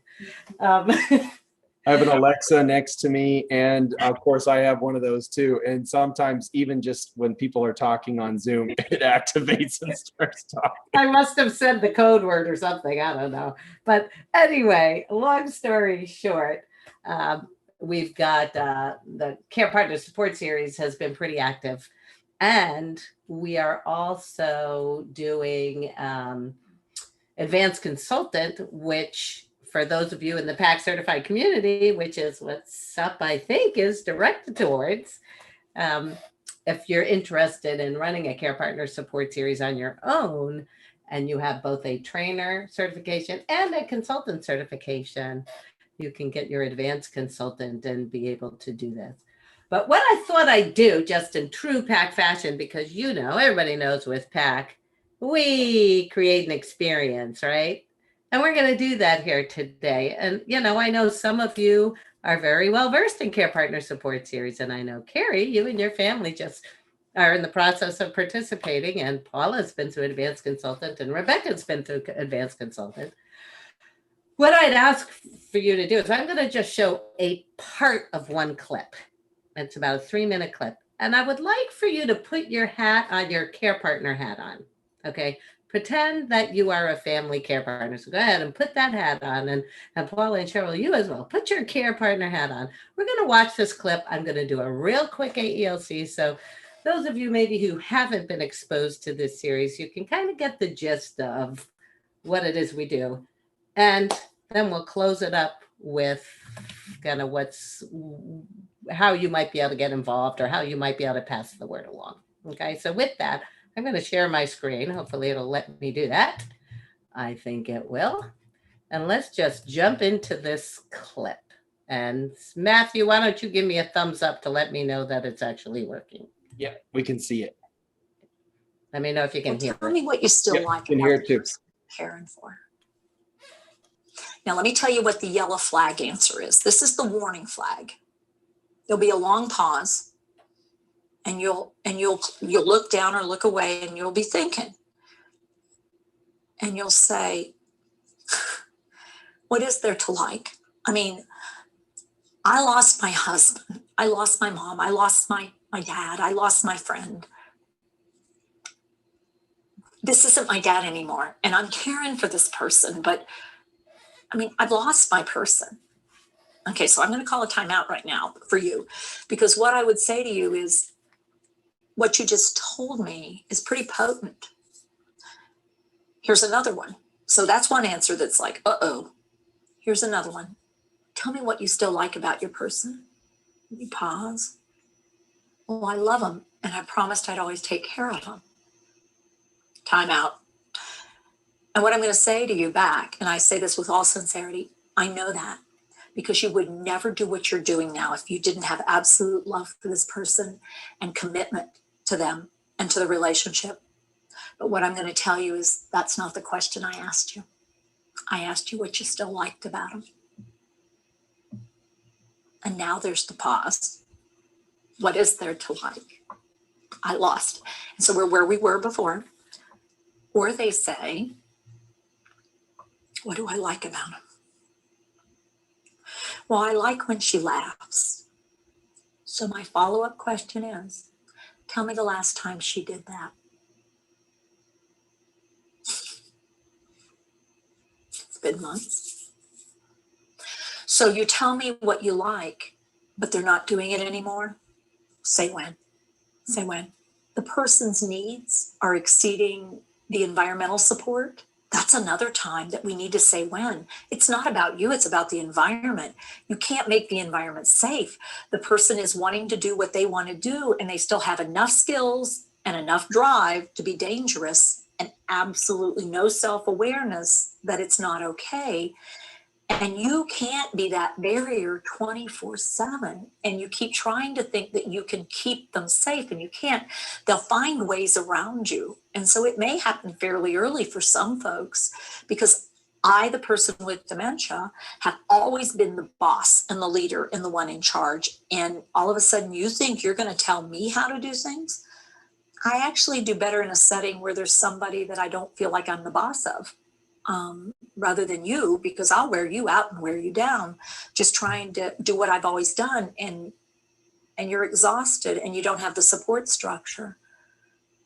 I have an Alexa next to me, and of course I have one of those too. And sometimes even just when people are talking on Zoom, it activates and starts talking. I must have said the code word or something. I don't know. But anyway, long story short, we've got the Care Partner Support Series has been pretty active. And we are also doing Advanced Consultant, which for those of you in the PAC certified community, which is what SUP, I think, is directed towards, if you're interested in running a Care Partner Support Series on your own, and you have both a trainer certification and a consultant certification, you can get your advanced consultant and be able to do this. But what I thought I'd do, just in true PAC fashion, because everybody knows with PAC, we create an experience, right? And we're going to do that here today. And, I know some of you are very well versed in Care Partner Support Series. And I know, Carrie, you and your family just are in the process of participating. And Paula's been through Advanced Consultant and Rebecca's been through Advanced Consultant. What I'd ask for you to do is I'm going to just show a part of one clip. It's about a 3-minute clip. And I would like for you to put your hat on, your care partner hat on. Okay. Pretend that you are a family care partner. So go ahead and put that hat on. And Paula and Cheryl, you as well. Put your care partner hat on. We're going to watch this clip. I'm going to do a real quick AELC. So those of you maybe who haven't been exposed to this series, you can kind of get the gist of what it is we do. And then we'll close it up with kind of how you might be able to get involved or how you might be able to pass the word along. Okay, so with that, I'm going to share my screen. Hopefully it'll let me do that. I think it will. And let's just jump into this clip. And Matthew, why don't you give me a thumbs up to let me know that it's actually working? Yeah, we can see it. Let me know if you can hear Tell me what you still Yep, like can about hear it the too. person you're caring for. Now, let me tell you what the yellow flag answer is. This is the warning flag. There'll be a long pause, and you'll look down or look away, and you'll be thinking, and you'll say, "What is there to like?" I mean, I lost my husband, I lost my mom, I lost my dad, I lost my friend. This isn't my dad anymore, and I'm caring for this person, but I mean, I've lost my person. Okay, so I'm going to call a timeout right now for you, because what I would say to you is what you just told me is pretty potent. Here's another one. So that's one answer that's like, uh-oh. Here's another one. Tell me what you still like about your person. You pause. Well, I love them, and I promised I'd always take care of them. Timeout. And what I'm going to say to you back, and I say this with all sincerity, I know that, because you would never do what you're doing now if you didn't have absolute love for this person and commitment to them and to the relationship. But what I'm going to tell you is that's not the question I asked you. I asked you what you still liked about them. And now there's the pause. What is there to like? I lost. And so we're where we were before. Or they say, what do I like about them? Well, I like when she laughs. So my follow-up question is, tell me the last time she did that. It's been months. So you tell me what you like, but they're not doing it anymore. Say when. Say when. The person's needs are exceeding the environmental support. That's another time that we need to say when. It's not about you, it's about the environment. You can't make the environment safe. The person is wanting to do what they want to do, and they still have enough skills and enough drive to be dangerous and absolutely no self-awareness that it's not okay. And you can't be that barrier 24/7. And you keep trying to think that you can keep them safe, and you can't. They'll find ways around you. And so it may happen fairly early for some folks, because I, the person with dementia, have always been the boss and the leader and the one in charge. And all of a sudden you think you're going to tell me how to do things. I actually do better in a setting where there's somebody that I don't feel like I'm the boss of. Rather than you, because I'll wear you out and wear you down, just trying to do what I've always done, and you're exhausted and you don't have the support structure.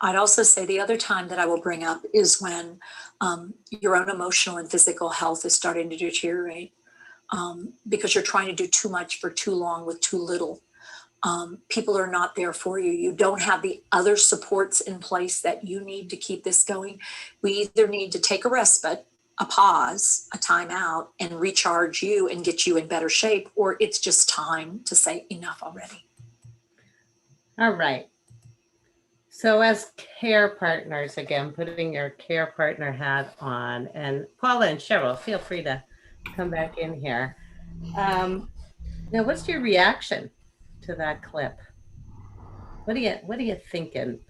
I'd also say the other time that I will bring up is when your own emotional and physical health is starting to deteriorate, because you're trying to do too much for too long with too little. People are not there for you. You don't have the other supports in place that you need to keep this going. We either need to take a respite, a pause, a timeout, and recharge you and get you in better shape, or it's just time to say enough already. All right. So as care partners, again, putting your care partner hat on, and Paula and Cheryl, feel free to come back in here. Now, what's your reaction to that clip? What are you thinking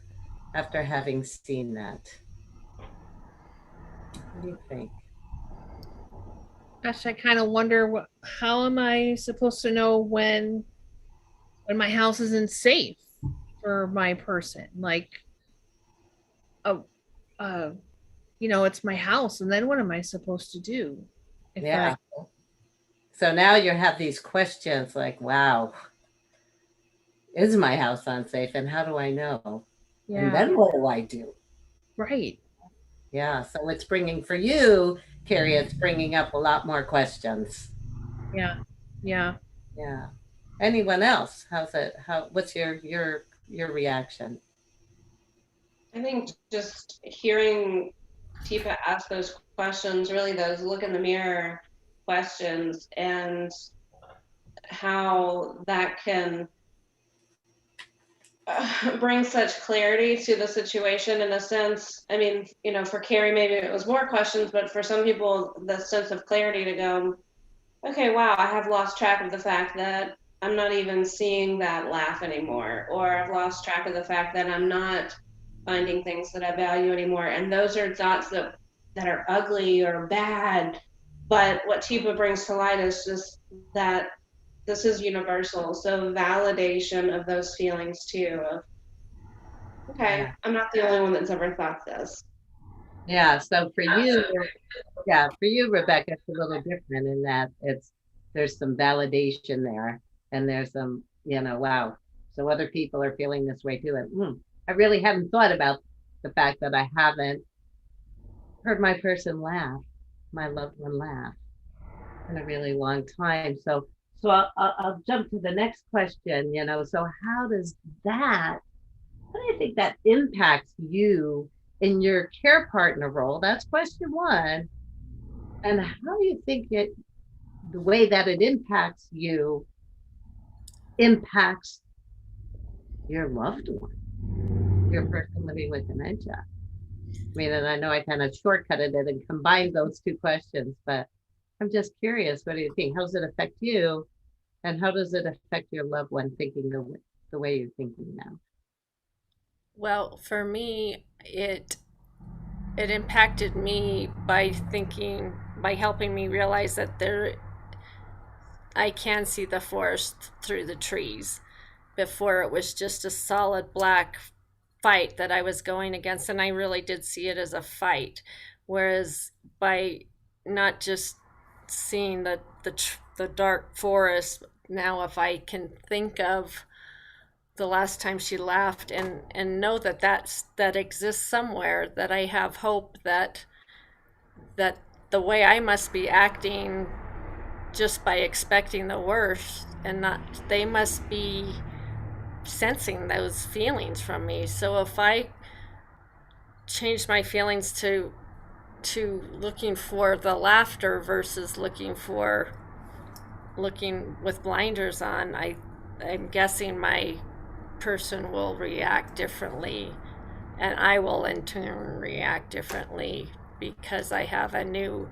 after having seen that? What do you think? Gosh, I kind of wonder how am I supposed to know when my house isn't safe for my person? Like, it's my house, and then what am I supposed to do? Yeah. So now you have these questions like, wow, is my house unsafe? And how do I know? Yeah. And then what do I do? Right. Yeah. So it's bringing, for you, Carrie, it's bringing up a lot more questions. Yeah. Yeah. Yeah. Anyone else? What's your reaction? I think just hearing Tipa ask those questions, really those look in the mirror questions, and how that can bring such clarity to the situation in a sense. I mean, for Carrie, maybe it was more questions, but for some people, the sense of clarity to go, okay, wow, I have lost track of the fact that I'm not even seeing that laugh anymore, or I've lost track of the fact that I'm not finding things that I value anymore. And those are thoughts that are ugly or bad. But what Tipa brings to light is just that this is universal. So validation of those feelings too. Of, okay, Yeah. I'm not the only one that's ever thought this. Yeah. So for you, Rebecca, it's a little different in that there's some validation there, and there's some, wow. So other people are feeling this way too. And I really haven't thought about the fact that I haven't heard my person laugh, my loved one laugh, in a really long time. So I'll jump to the next question. So how do you think that impacts you in your care partner role? That's question one. And how do you think the way that it impacts you impacts your loved one, your person living with dementia? I mean, and I know I kind of shortcutted it and combined those two questions, but I'm just curious, what do you think? How does it affect you? And how does it affect your loved one thinking the way you're thinking now? Well, for me, it impacted me by helping me realize that I can see the forest through the trees. Before, it was just a solid black fight that I was going against, and I really did see it as a fight. Whereas by not just seeing the dark forest, now if I can think of the last time she laughed, and know that that exists somewhere, that I have hope that the way I must be acting just by expecting the worst, and not, they must be sensing those feelings from me. So if I change my feelings to looking for the laughter versus looking with blinders on, I'm guessing my person will react differently, and I will in turn react differently, because I have a new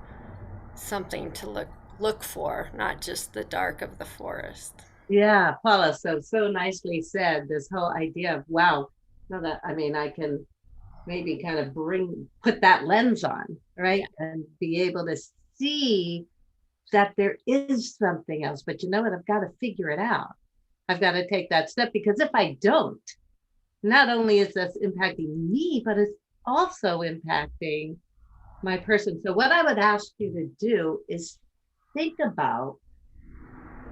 something to look for, not just the dark of the forest. Yeah, Paula, so nicely said. This whole idea of, wow, no, that, I mean, I can maybe kind of put that lens on, right? And be able to see that there is something else. But you know what? I've got to figure it out. I've got to take that step, because if I don't, not only is this impacting me, but it's also impacting my person. So what I would ask you to do is think about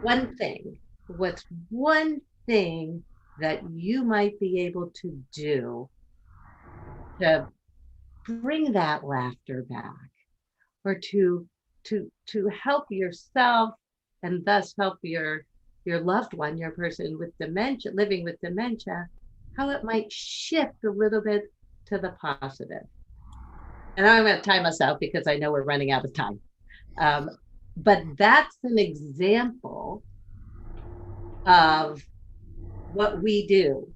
one thing. What's one thing that you might be able to do to bring that laughter back, or to help yourself, and thus help your loved one, your person with dementia, living with dementia, how it might shift a little bit to the positive. And I'm going to time us out because I know we're running out of time. But that's an example of what we do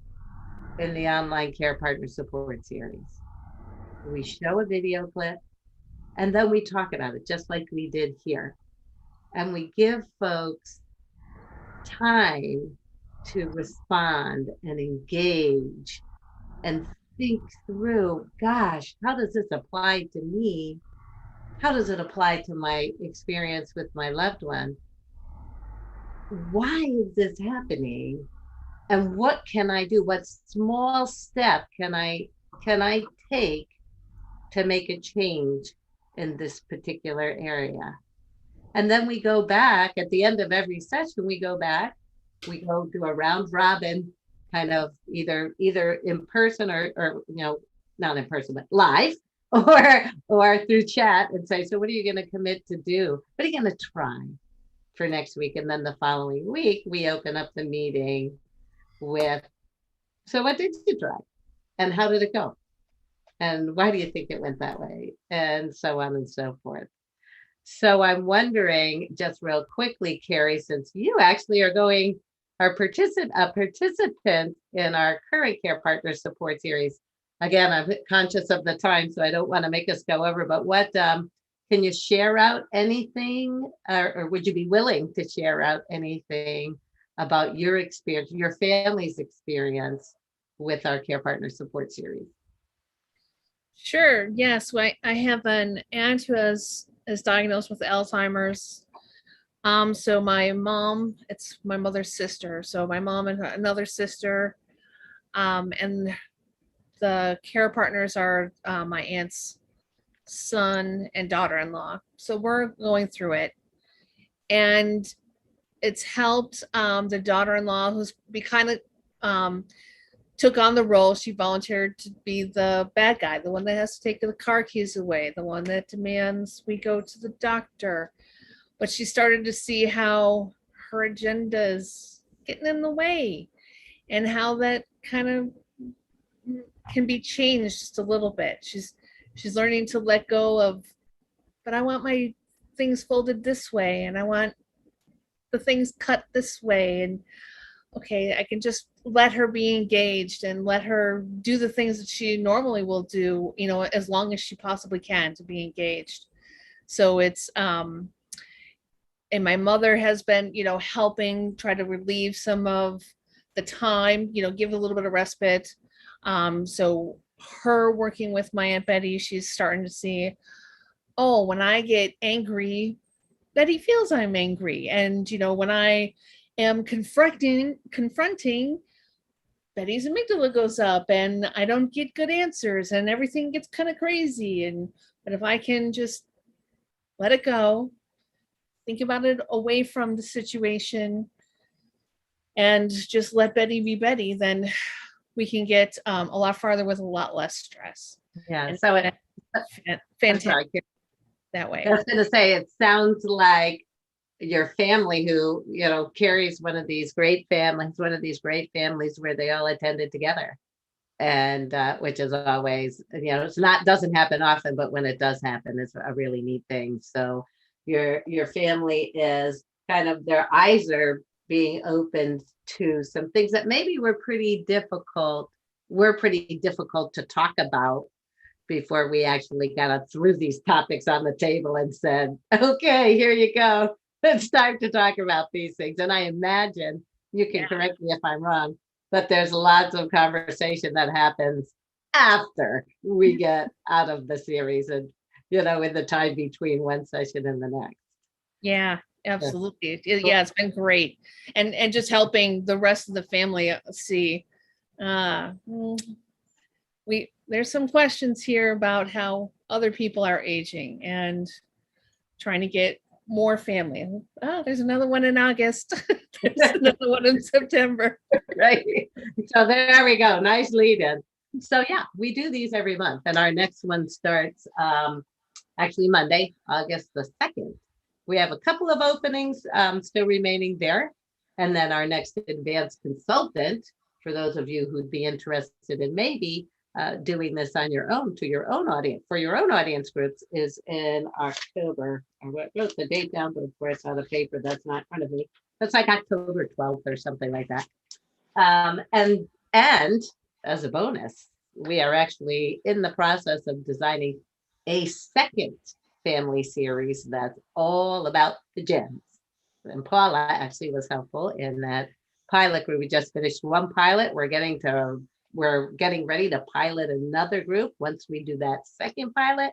in the online care partner support series. We show a video clip, and then we talk about it just like we did here. And we give folks time to respond and engage and think through, gosh, how does this apply to me? How does it apply to my experience with my loved one? Why is this happening? And what can I do? What small step can I take to make a change in this particular area? And then we go back at the end of every session, we go do a round robin, kind of either in person or not in person, but live, or through chat, and say, so what are you going to commit to do? What are you going to try for next week? And then the following week, we open up the meeting with, so what did you try? And how did it go? And why do you think it went that way? And so on and so forth. So I'm wondering, just real quickly, Carrie, since you actually are a participant in our current care partner support series. Again, I'm conscious of the time, so I don't want to make us go over, but what can you share out anything, or would you be willing to share out anything about your experience, your family's experience with our care partner support series? Sure. Yes. So I have an aunt who is diagnosed with Alzheimer's. So my mom, it's my mother's sister. So my mom and another sister, and the care partners are my aunt's son and daughter-in-law. So we're going through it, and it's helped the daughter-in-law, who's took on the role. She volunteered to be the bad guy, the one that has to take the car keys away, the one that demands we go to the doctor. But she started to see how her agenda is getting in the way, and how that kind of can be changed just a little bit. She's learning to let go of, but I want my things folded this way, and I want the things cut this way, and okay, I can just let her be engaged and let her do the things that she normally will do, as long as she possibly can to be engaged. So it's, and my mother has been, helping try to relieve some of the time, give a little bit of respite. So her working with my Aunt Betty, she's starting to see, oh, when I get angry, Betty feels I'm angry. And, when I am confronting, Betty's amygdala goes up, and I don't get good answers, and everything gets kind of crazy. But if I can just let it go, think about it away from the situation, and just let Betty be Betty, then we can get a lot farther with a lot less stress. Yeah. And So I'm fantastic sorry, that way. I was going to say, it sounds like your family who, carries one of these great families where they all attended together. And which is always, doesn't happen often, but when it does happen, it's a really neat thing. So your family is kind of, their eyes are being opened to some things that maybe were pretty difficult to talk about before we actually got threw these topics on the table and said, okay, here you go. It's time to talk about these things. And I imagine, you can correct me if I'm wrong, but there's lots of conversation that happens after we get out of the series and, in the time between one session and the next. Yeah, absolutely. Yeah, it's been great. And just helping the rest of the family see, there's some questions here about how other people are aging and trying to get more family. Oh, there's another one in August. There's another one in September. Right. So there we go. Nice lead in. So yeah, we do these every month, and our next one starts actually Monday, August the 2nd. We have a couple of openings still remaining there. And then our next advanced consultant, for those of you who'd be interested in maybe doing this on your own, to your own audience, for your own audience groups, is in October. I wrote the date down, but of course on the paper that's not in front of me. That's like October 12th or something like that. And as a bonus, we are actually in the process of designing a second family series that's all about the gems. And Paula actually was helpful in that pilot where we just finished one pilot. We're getting ready to pilot another group. Once we do that second pilot,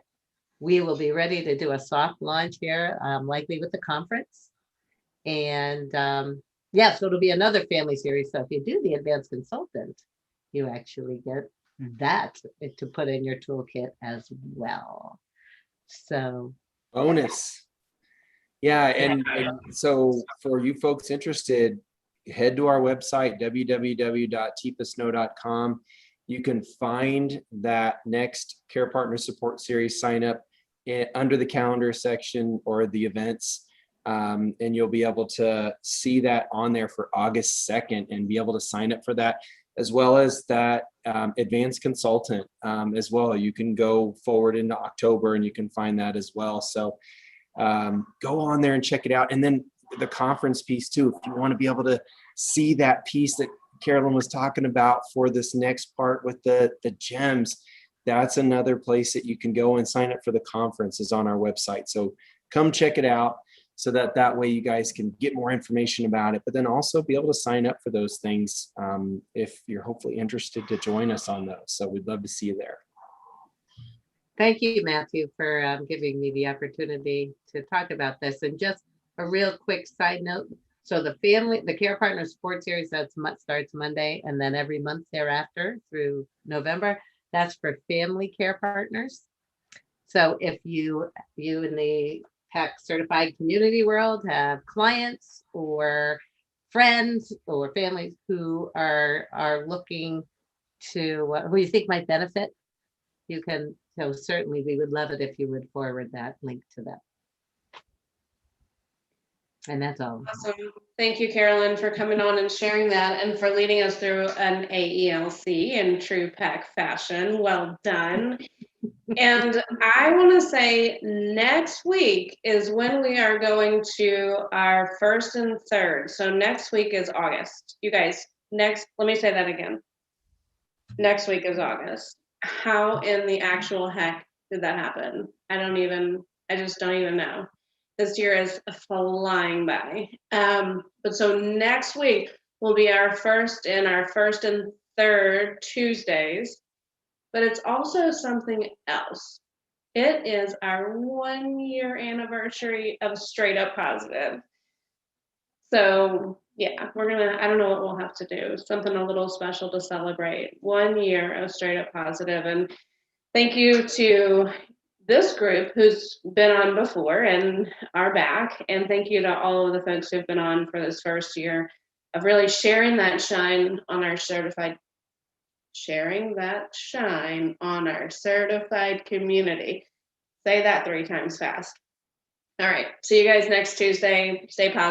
we will be ready to do a soft launch here, likely with the conference. And so it'll be another family series. So if you do the advanced consultant, you actually get that to put in your toolkit as well. So bonus. Yeah. And so for you folks interested, head to our website, www.tpasnow.com. You can find that next Care Partner Support Series sign up under the calendar section or the events. And you'll be able to see that on there for August 2nd and be able to sign up for that, as well as that advanced consultant as well. You can go forward into October and you can find that as well. So go on there and check it out. And then the conference piece too, if you want to be able to see that piece that Carolyn was talking about for this next part with the gems, that's another place that you can go and sign up for the conference is on our website. So come check it out so that way you guys can get more information about it, but then also be able to sign up for those things if you're hopefully interested to join us on those. So we'd love to see you there. Thank you, Matthew, for giving me the opportunity to talk about this. And just a real quick side note. So the Care Partner Support Series starts Monday, and then every month thereafter through November, that's for family care partners. So if you in the PAC certified community world have clients or friends or families who are looking to who you think might benefit, you can. So certainly we would love it if you would forward that link to them. And that's all. Awesome. Thank you, Carolyn, for coming on and sharing that and for leading us through an AELC in true PAC fashion. Well done. And I want to say next week is when we are going to our first and third. So next week is August. You guys, let me say that again. Next week is August. How in the actual heck did that happen? I just don't even know. This year is flying by. But so next week will be our first and third Tuesdays, but it's also something else. It is our 1 year anniversary of Straight Up Positive. So yeah, I don't know what we'll have to do, something a little special to celebrate 1 year of Straight Up Positive. And thank you to this group who's been on before and are back. And thank you to all of the folks who've been on for this first year. of really sharing that shine on our certified community. Say that 3 times fast. All right. See you guys next Tuesday. Stay positive.